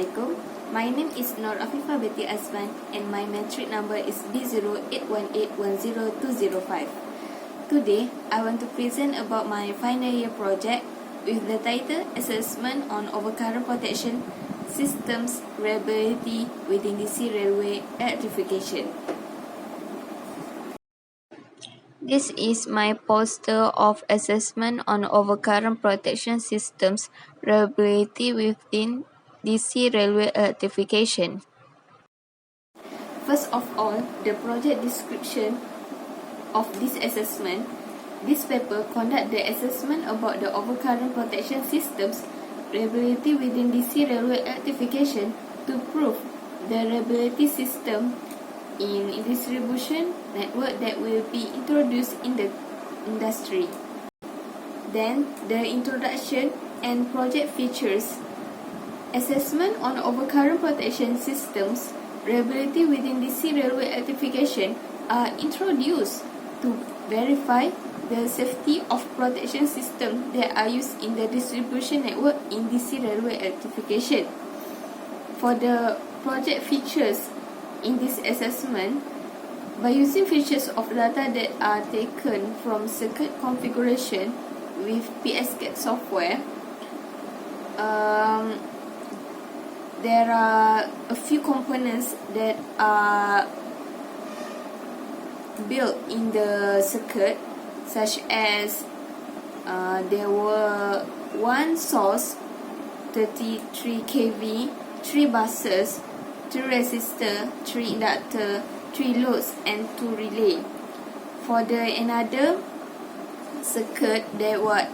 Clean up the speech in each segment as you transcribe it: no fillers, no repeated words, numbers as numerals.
Assalamualaikum. My name is Nur Afifah Beti Azman and my metric number is B0818102005. Today, I want to present about my final year project with the title Assessment on Overcurrent Protection Systems Reliability within DC Railway Electrification. This is my poster of Assessment on Overcurrent Protection Systems Reliability within DC Railway Electrification. First of all, the project description of this assessment. This paper conduct the assessment about the overcurrent protection systems reliability within DC Railway Electrification to prove the reliability system in distribution network that will be introduced in the industry. Then, the introduction and project features. Assessment on overcurrent protection systems reliability within DC Railway Electrification are introduced to verify the safety of protection systems that are used in the distribution network in DC Railway Electrification. For the project features in this assessment, by using features of data that are taken from circuit configuration with PSCAD software, there are a few components that are built in the circuit, such as there were one source, 33 kV, 3 buses, 3 resistor, 3 inductor, 3 loads and 2 relay. For the another circuit, there were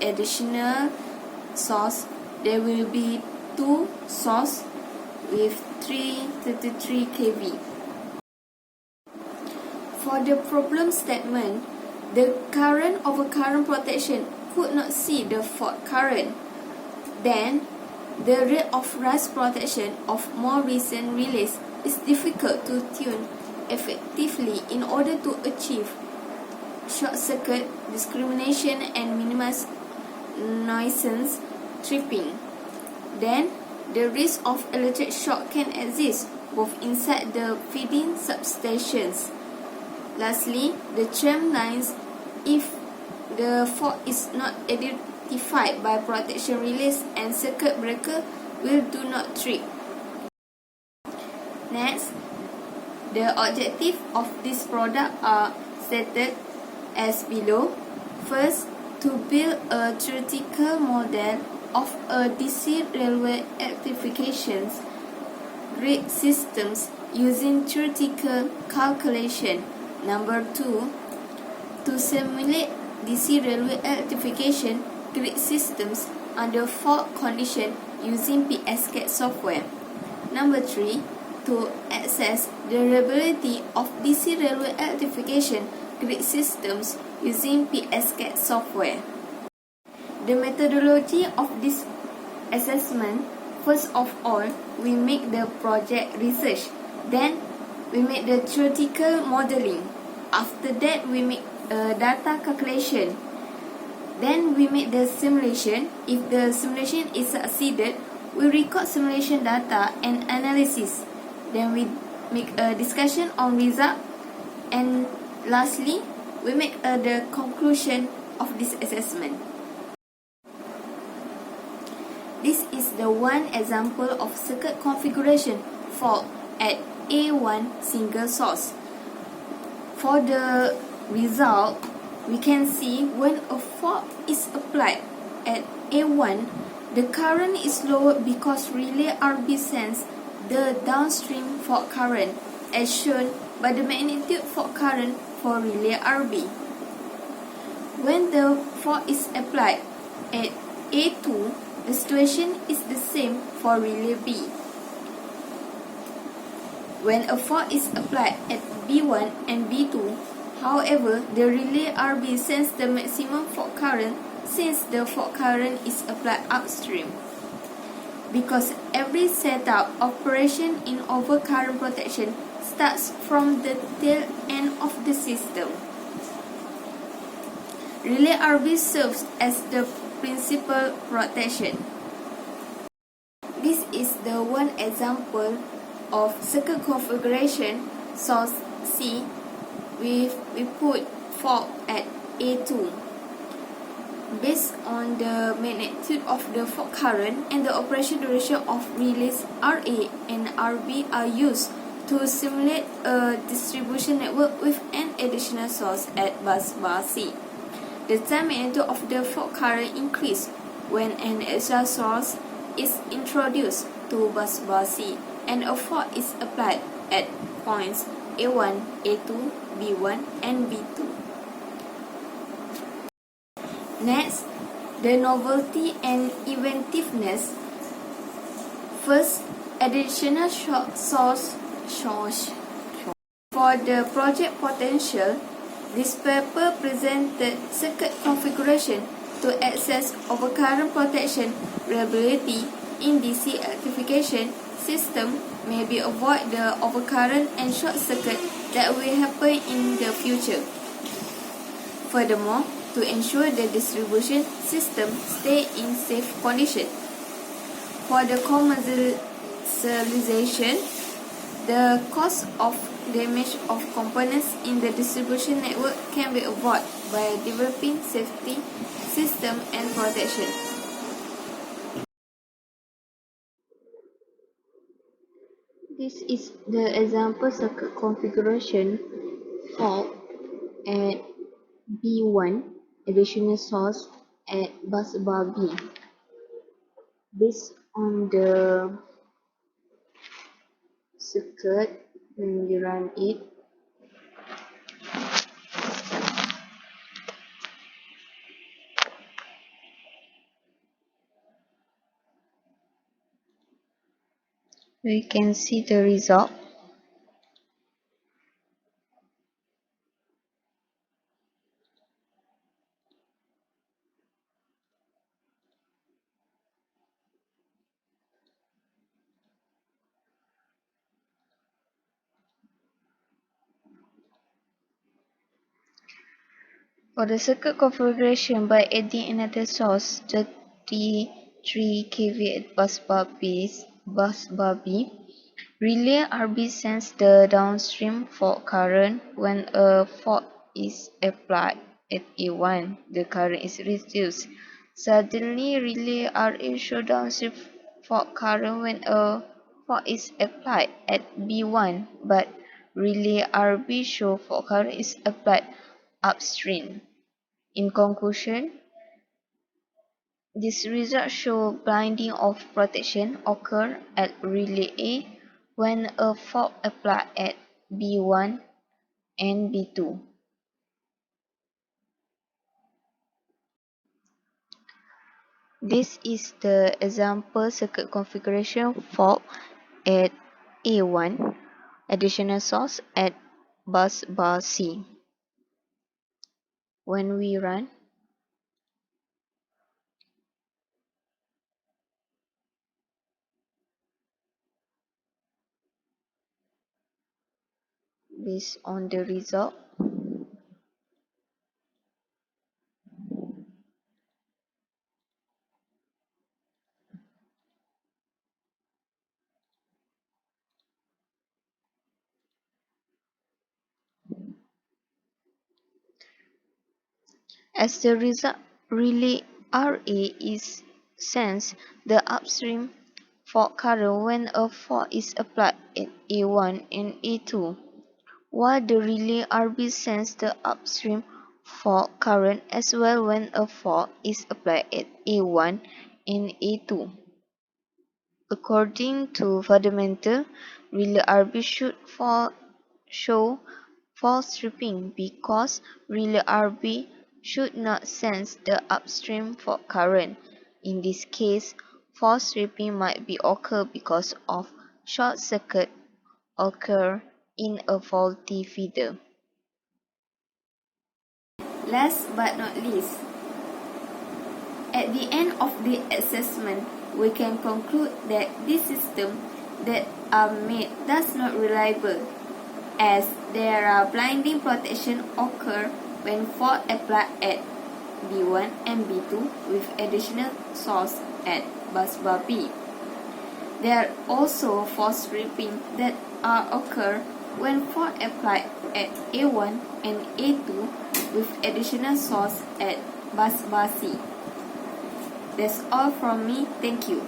additional source. There will be 2 source with 33 kV. For the problem statement, the current overcurrent protection could not see the fault current. Then, the rate of rise protection of more recent relays is difficult to tune effectively in order to achieve short circuit discrimination and minimize nuisance tripping. Then, the risk of electric shock can exist both inside the feeding substations. Lastly, the tram lines, if the fault is not identified by protection relays and circuit breaker, will do not trip. Next, the objective of this product are stated as below. First, to build a theoretical model of a DC railway electrification grid systems using theoretical calculation. Number 2, to simulate DC railway electrification grid systems under fault condition using PSCAD software. Number 3, to assess the reliability of DC railway electrification grid systems using PSCAD software. The methodology of this assessment, first of all, we make the project research. Then, we make the theoretical modeling. After that, we make a data calculation. Then, we make the simulation. If the simulation is succeeded, we record simulation data and analysis. Then, we make a discussion on result. And lastly, we make the conclusion of this assessment. This is the one example of circuit configuration fault at A1 single source. For the result, we can see when a fault is applied at A1, the current is lower because relay RB sends the downstream fault current as shown by the magnitude fault current for relay RB. When the fault is applied at A2, the situation is the same for relay B. When a fault is applied at B1 and B2, however, the relay RB sends the maximum fault current since the fault current is applied upstream. Because every setup operation in overcurrent protection starts from the tail end of the system. Relay RB serves as the principal protection. This one example of circuit configuration source C. We put fault at A2. Based on the magnitude of the fault current and the operation duration of relays RA and RB are used to simulate a distribution network with an additional source at bus bar C. The time magnitude of the fault current increases when an extra source is introduced to bus bar C and a fault is applied at points A1, A2, B1 and B2. Next, the novelty and inventiveness. First, additional source. For the project potential, this paper presented circuit configuration to access overcurrent protection reliability in DC electrification system may be avoid the overcurrent and short circuit that will happen in the future. Furthermore, to ensure the distribution system stay in safe condition. For the commercialization, the cost of damage of components in the distribution network can be avoided by developing safety system and protection. This is the example circuit configuration fault at B1, additional source at bus bar B. Based on the circuit, when we run it, we can see the result. For the circuit configuration, by adding another source, 33 kV at bus bar B, relay RB sends the downstream fault current. When a fault is applied at A1, the current is reduced. Suddenly, relay RA shows downstream fault current when a fault is applied at B1, but relay RB shows fault current is applied upstream. In conclusion, this result shows blinding of protection occur at relay A when a fault applied at B1 and B2. This is the example circuit configuration fault at A1, additional source at bus bar C. When we run, based on the result, as the result, relay RA is sends the upstream fault current when a fault is applied at A1 and A2, while the relay RB sends the upstream fault current as well when a fault is applied at A1 and A2. According to fundamental, relay RB should show fault stripping because relay RB should not sense the upstream fault current. In this case, fault stripping might be occur because of short circuit occur in a faulty feeder. Last but not least, at the end of the assessment, we can conclude that this system that are made does not reliable, as there are blinding protection occur when fault applied at B1 and B2 with additional source at bus bar B. There are also false stripping that occur when fault applied at A1 and A2 with additional source at bus bar C. That's all from me. Thank you.